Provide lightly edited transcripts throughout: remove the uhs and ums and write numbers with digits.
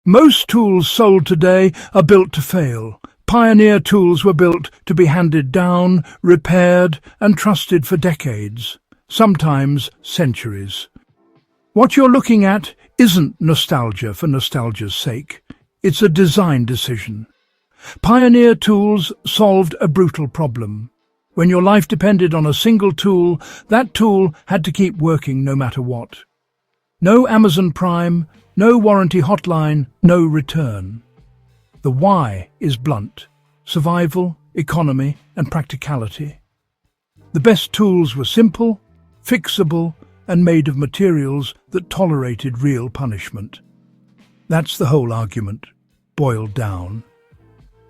Most tools sold today are built to fail. Pioneer tools were built to be handed down, repaired, and trusted for decades, sometimes centuries. What you're looking at isn't nostalgia for nostalgia's sake. It's a design decision. Pioneer tools solved a brutal problem. When your life depended on a single tool, that tool had to keep working no matter what. No Amazon Prime, no warranty hotline, no return. The why is blunt: survival, economy, and practicality. The best tools were simple, fixable, and made of materials that tolerated real punishment. That's the whole argument, boiled down.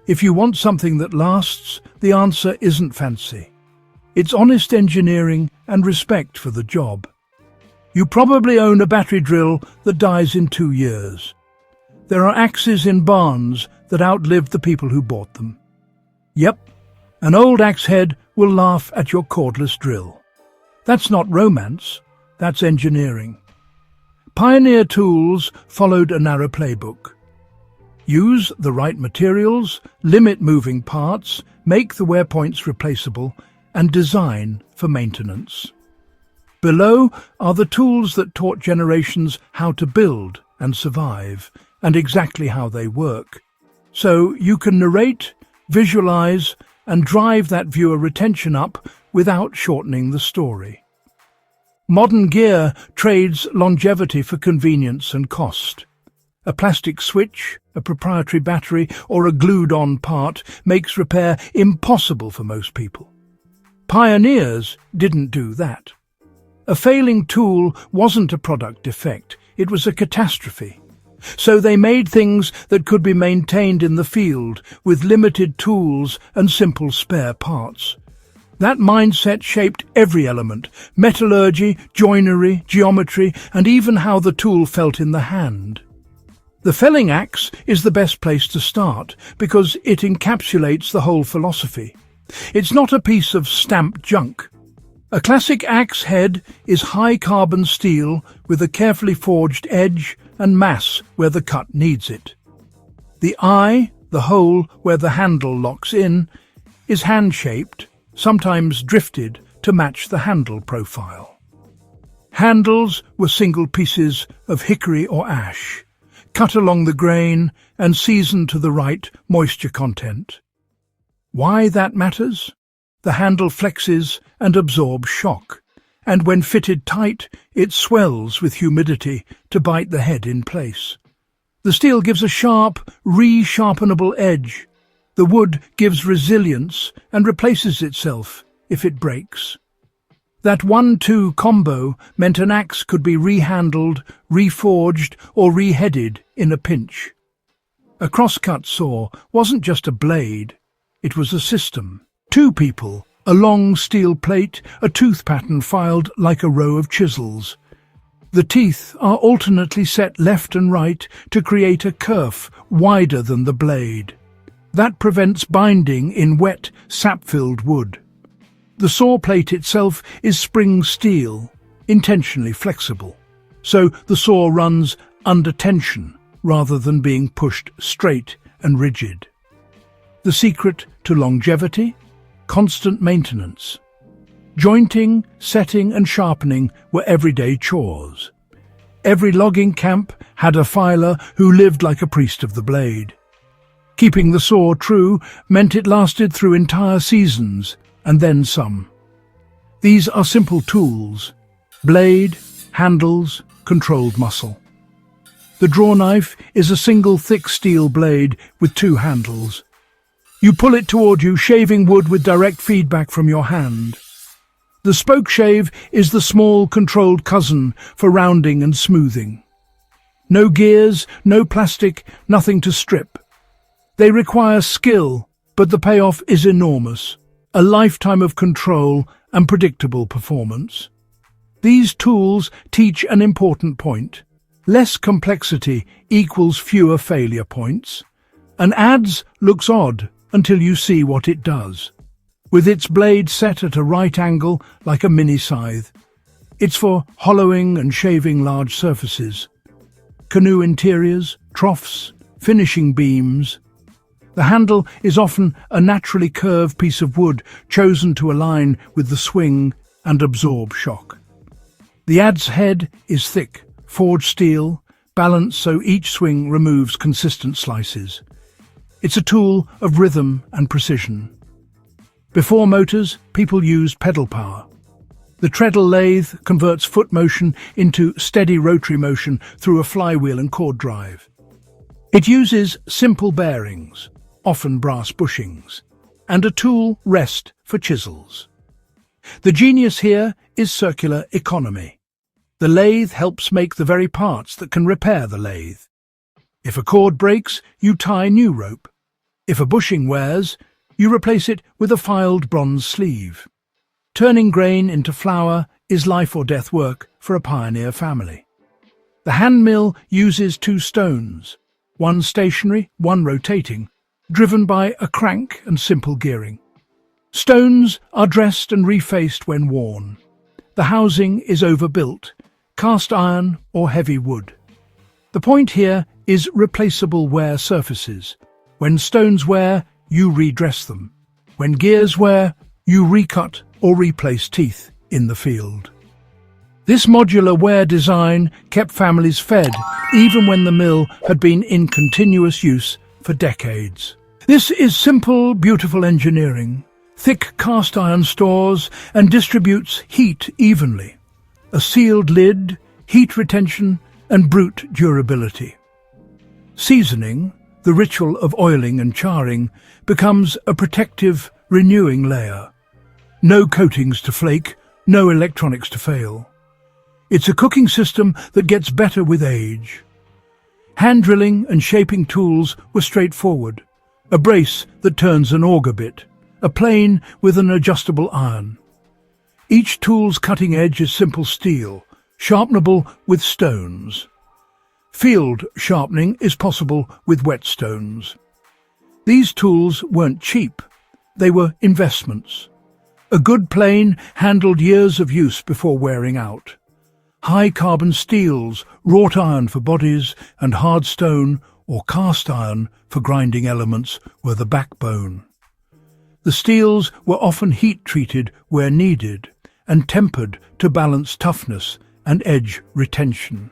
If you want something that lasts, the answer isn't fancy. It's honest engineering and respect for the job. You probably own a battery drill that dies in 2 years. There are axes in barns that outlived the people who bought them. Yep, an old axe head will laugh at your cordless drill. That's not romance, that's engineering. Pioneer tools followed a narrow playbook. Use the right materials, limit moving parts, make the wear points replaceable, and design for maintenance. Below are the tools that taught generations how to build and survive, and exactly how they work. So you can narrate, visualize, and drive that viewer retention up without shortening the story. Modern gear trades longevity for convenience and cost. A plastic switch, a proprietary battery, or a glued-on part makes repair impossible for most people. Pioneers didn't do that. A failing tool wasn't a product defect, it was a catastrophe. So they made things that could be maintained in the field with limited tools and simple spare parts. That mindset shaped every element: metallurgy, joinery, geometry, and even how the tool felt in the hand. The felling axe is the best place to start because it encapsulates the whole philosophy. It's not a piece of stamped junk. A classic axe head is high-carbon steel with a carefully forged edge and mass where the cut needs it. The eye, the hole where the handle locks in, is hand-shaped, sometimes drifted to match the handle profile. Handles were single pieces of hickory or ash, cut along the grain and seasoned to the right moisture content. Why that matters? The handle flexes and absorbs shock, and when fitted tight, it swells with humidity to bite the head in place. The steel gives a sharp, re-sharpenable edge. The wood gives resilience and replaces itself if it breaks. That 1-2 combo meant an axe could be rehandled, reforged, or reheaded in a pinch. A crosscut saw wasn't just a blade, it was a system. 2 people, a long steel plate, a tooth pattern filed like a row of chisels. The teeth are alternately set left and right to create a kerf wider than the blade. That prevents binding in wet, sap-filled wood. The saw plate itself is spring steel, intentionally flexible, so the saw runs under tension rather than being pushed straight and rigid. The secret to longevity? Constant maintenance. Jointing, setting, and sharpening were everyday chores. Every logging camp had a filer who lived like a priest of the blade. Keeping the saw true meant it lasted through entire seasons, and then some. These are simple tools: blade, handles, controlled muscle. The draw knife is a single thick steel blade with 2 handles. You pull it toward you, shaving wood with direct feedback from your hand. The spoke shave is the small, controlled cousin for rounding and smoothing. No gears, no plastic, nothing to strip. They require skill, but the payoff is enormous. A lifetime of control and predictable performance. These tools teach an important point. Less complexity equals fewer failure points. An adze looks odd until you see what it does. With its blade set at a right angle like a mini scythe, it's for hollowing and shaving large surfaces. canoe interiors, troughs, finishing beams. The handle is often a naturally curved piece of wood chosen to align with the swing and absorb shock. The adze head is thick, forged steel, balanced so each swing removes consistent slices. It's a tool of rhythm and precision. Before motors, people used pedal power. The treadle lathe converts foot motion into steady rotary motion through a flywheel and cord drive. It uses simple bearings, often brass bushings, and a tool rest for chisels. The genius here is circular economy. The lathe helps make the very parts that can repair the lathe. If a cord breaks, you tie new rope. If a bushing wears, you replace it with a filed bronze sleeve. Turning grain into flour is life or death work for a pioneer family. The hand mill uses two stones, one stationary, one rotating, driven by a crank and simple gearing. Stones are dressed and refaced when worn. The housing is overbuilt, cast iron or heavy wood. The point here is replaceable wear surfaces. When stones wear, you redress them. When gears wear, you recut or replace teeth in the field. This modular wear design kept families fed even when the mill had been in continuous use for decades. This is simple, beautiful engineering. Thick cast iron stores and distributes heat evenly. A sealed lid, heat retention, and brute durability. Seasoning, the ritual of oiling and charring, becomes a protective, renewing layer. No coatings to flake, no electronics to fail. It's a cooking system that gets better with age. Hand drilling and shaping tools were straightforward. A brace that turns an auger bit, a plane with an adjustable iron. Each tool's cutting edge is simple steel, sharpenable with stones. Field sharpening is possible with whetstones. These tools weren't cheap, they were investments. A good plane handled years of use before wearing out. High-carbon steels, wrought iron for bodies, and hard stone or cast iron for grinding elements were the backbone. The steels were often heat-treated where needed and tempered to balance toughness and edge retention.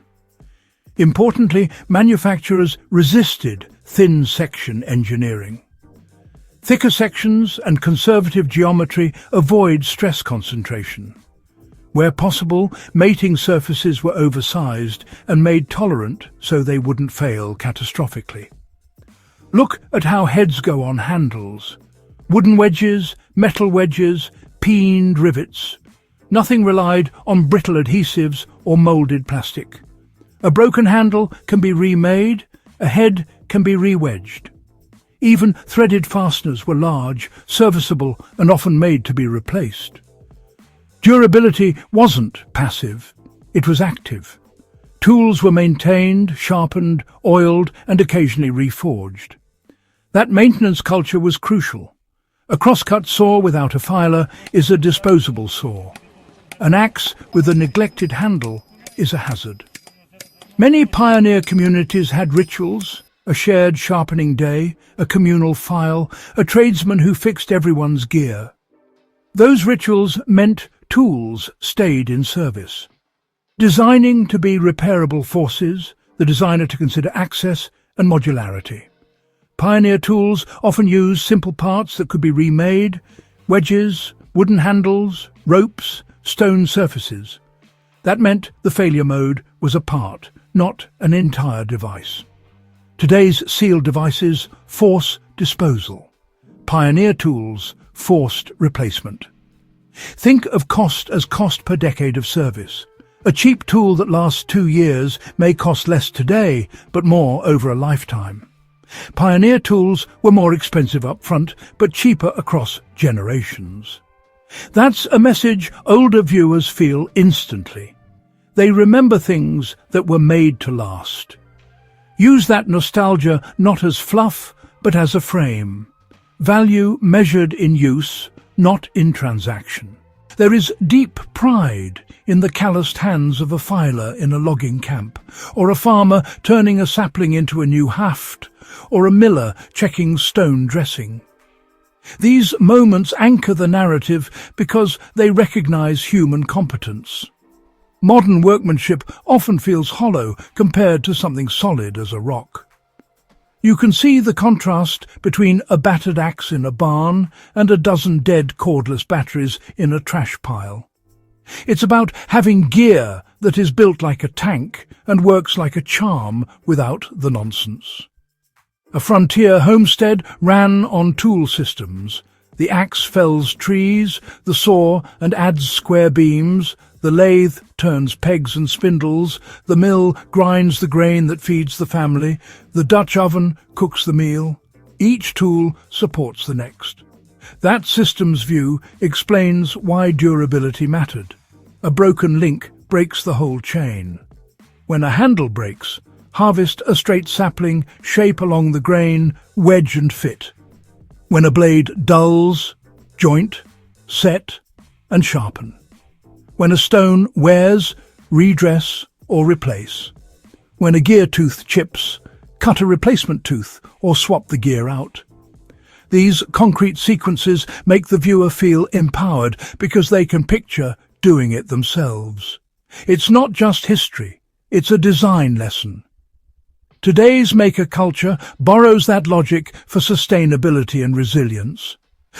Importantly, manufacturers resisted thin section engineering. Thicker sections and conservative geometry avoid stress concentration. Where possible, mating surfaces were oversized and made tolerant so they wouldn't fail catastrophically. Look at how heads go on handles. Wooden wedges, metal wedges, peened rivets. Nothing relied on brittle adhesives or molded plastic. A broken handle can be remade, a head can be re-wedged. Even threaded fasteners were large, serviceable, and often made to be replaced. Durability wasn't passive, it was active. Tools were maintained, sharpened, oiled, and occasionally reforged. That maintenance culture was crucial. A crosscut saw without a filer is a disposable saw. An axe with a neglected handle is a hazard. Many pioneer communities had rituals, a shared sharpening day, a communal file, a tradesman who fixed everyone's gear. Those rituals meant tools stayed in service. Designing to be repairable forces, the designer to consider access and modularity. Pioneer tools often used simple parts that could be remade, wedges, wooden handles, ropes, stone surfaces. That meant the failure mode was a part, not an entire device. Today's sealed devices force disposal. Pioneer tools forced replacement. Think of cost as cost per decade of service. A cheap tool that lasts 2 years may cost less today, but more over a lifetime. Pioneer tools were more expensive up front, but cheaper across generations. That's a message older viewers feel instantly. They remember things that were made to last. Use that nostalgia not as fluff, but as a frame. Value measured in use, not in transaction. There is deep pride in the calloused hands of a filer in a logging camp, or a farmer turning a sapling into a new haft, or a miller checking stone dressing. These moments anchor the narrative because they recognize human competence. Modern workmanship often feels hollow compared to something solid as a rock. You can see the contrast between a battered axe in a barn and a dozen dead cordless batteries in a trash pile. It's about having gear that is built like a tank and works like a charm without the nonsense. A frontier homestead ran on tool systems. The axe fells trees, the saw and adds square beams, the lathe turns pegs and spindles, the mill grinds the grain that feeds the family, the Dutch oven cooks the meal. Each tool supports the next. That systems view explains why durability mattered. A broken link breaks the whole chain. When a handle breaks, harvest a straight sapling, shape along the grain, wedge and fit. When a blade dulls, joint, set and sharpen. When a stone wears, redress or replace. When a gear tooth chips, cut a replacement tooth or swap the gear out. These concrete sequences make the viewer feel empowered because they can picture doing it themselves. It's not just history, it's a design lesson. Today's maker culture borrows that logic for sustainability and resilience.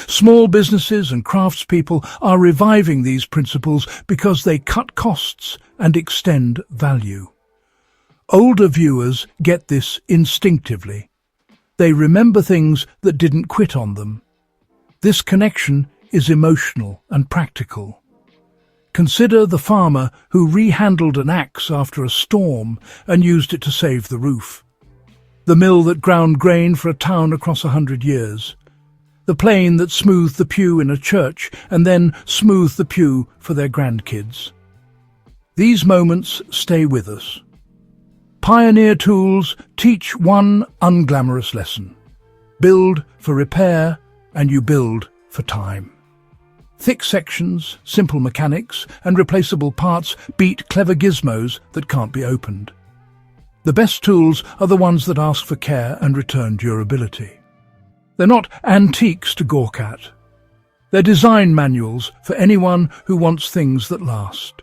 Small businesses and craftspeople are reviving these principles because they cut costs and extend value. Older viewers get this instinctively. They remember things that didn't quit on them. This connection is emotional and practical. Consider the farmer who rehandled an axe after a storm and used it to save the roof. The mill that ground grain for a town across 100 years. The plane that smoothed the pew in a church and then smoothed the pew for their grandkids. These moments stay with us. Pioneer tools teach one unglamorous lesson. Build for repair and you build for time. Thick sections, simple mechanics and replaceable parts beat clever gizmos that can't be opened. The best tools are the ones that ask for care and return durability. They're not antiques to gawk at. They're design manuals for anyone who wants things that last.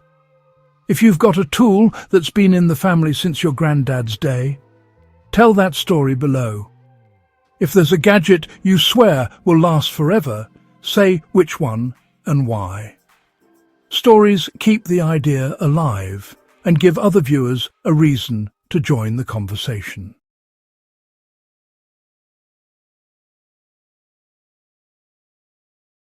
If you've got a tool that's been in the family since your granddad's day, tell that story below. If there's a gadget you swear will last forever, say which one and why. Stories keep the idea alive and give other viewers a reason to join the conversation.